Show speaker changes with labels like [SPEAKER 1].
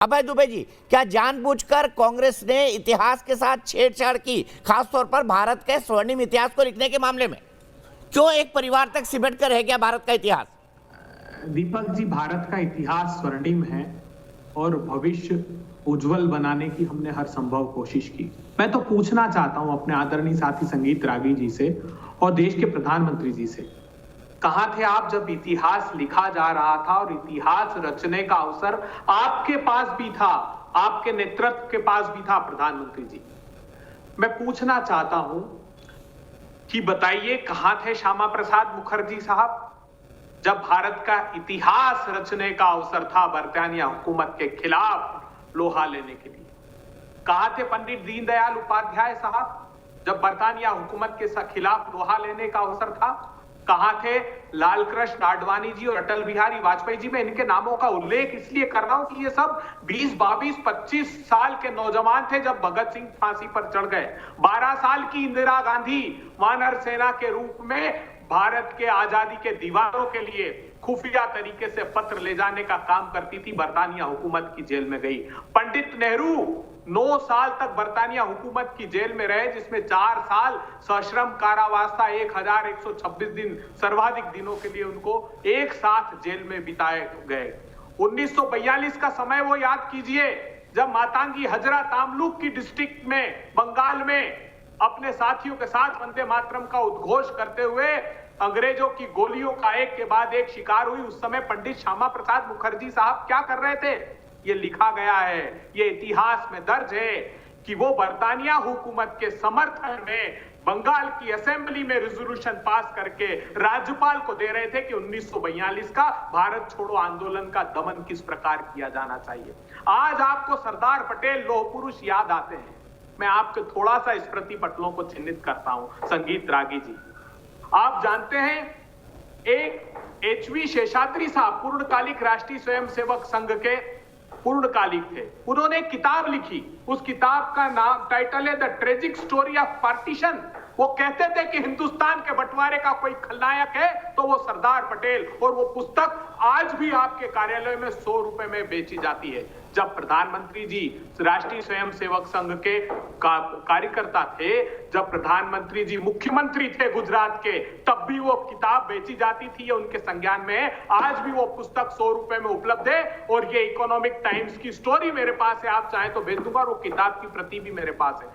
[SPEAKER 1] अभय दुबे जी, क्या जानबूझकर कांग्रेस ने इतिहास के साथ छेड़छाड़ की, खासतौर पर भारत के स्वर्णिम इतिहास को लिखने के मामले में? क्यों एक परिवार तक सिमट कर रह गया भारत का इतिहास?
[SPEAKER 2] दीपक जी, भारत का इतिहास स्वर्णिम है और भविष्य उज्जवल बनाने की हमने हर संभव कोशिश की। मैं तो पूछना चाहता हूं अपने आदरणीय साथी संगीत रागी जी से और देश के प्रधानमंत्री जी से, कहां थे आप जब इतिहास लिखा जा रहा था और इतिहास रचने का अवसर आपके पास भी था, आपके नेतृत्व के पास भी था प्रधानमंत्री जी। मैं पूछना चाहता हूं कि बताइए, कहां थे श्यामा प्रसाद मुखर्जी साहब जब भारत का इतिहास रचने का अवसर था बरतानिया हुकूमत के खिलाफ लोहा लेने के लिए? कहां थे पंडित दीनदयाल उपाध्याय साहब जब बरतानिया हुकूमत के खिलाफ लोहा लेने का अवसर था? कहां थे लाल कृष्ण आडवाणी जी और अटल बिहारी वाजपेयी जी? मैं इनके नामों का उल्लेख इसलिए कर रहा हूं कि ये सब 20, 22, 25 साल के नौजवान थे जब भगत सिंह फांसी पर चढ़ गए। 12 साल की इंदिरा गांधी वानर सेना के रूप में भारत के आजादी के दीवारों के लिए खुफिया तरीके से पत्र ले जाने का काम करती थी, बरतानिया हुकूमत की जेल में गई। पंडित नेहरू 9 साल तक बरतानिया हुकूमत की जेल में रहे, जिसमें 4 साल सश्रम कारावास था। 1126 दिन, सर्वाधिक दिनों के लिए उनको एक साथ जेल में बिताए गए। 1942 का समय वो याद कीजिए जब मातांगी हजरा तामलुक की डिस्ट्रिक्ट में बंगाल में अपने साथियों के साथ वंदे मातरम का उद्घोष करते हुए अंग्रेजों की गोलियों का एक के बाद एक शिकार हुई। उस समय पंडित श्यामा प्रसाद मुखर्जी साहब क्या कर रहे थे? ये लिखा गया है, ये इतिहास में दर्ज है कि वो बरतानिया हुकूमत के समर्थन में बंगाल की असेंबली में रेजोल्यूशन पास करके राज्यपाल को दे रहे थे कि 1942 का भारत छोड़ो आंदोलन का दमन किस प्रकार किया जाना चाहिए। आज आपको सरदार पटेल लौह पुरुष याद आते हैं। मैं आपके थोड़ा सा स्मृति पटलों को चिन्हित करता हूं। संगीत रागी जी, आप जानते हैं एक एचवी शेषाद्री साहब पूर्णकालिक राष्ट्रीय स्वयंसेवक संघ के पूर्णकालिक थे। उन्होंने एक किताब लिखी, उस किताब का नाम टाइटल है the tragic story of partition. वो कहते थे कि हिंदुस्तान के बंटवारे का कोई खलनायक है तो वो सरदार पटेल, और वो पुस्तक आज भी आपके कार्यालय में 100 रुपए में बेची जाती है। जब प्रधानमंत्री जी राष्ट्रीय स्वयंसेवक संघ के कार्यकर्ता थे, जब प्रधानमंत्री जी मुख्यमंत्री थे गुजरात के, तब भी वो किताब बेची जाती थी, ये उनके संज्ञान में है। आज भी वो पुस्तक 100 रुपए में उपलब्ध है और ये इकोनॉमिक टाइम्स की स्टोरी मेरे पास है, आप चाहें तो भेज दूंगा, और वो किताब की प्रति भी मेरे पास है।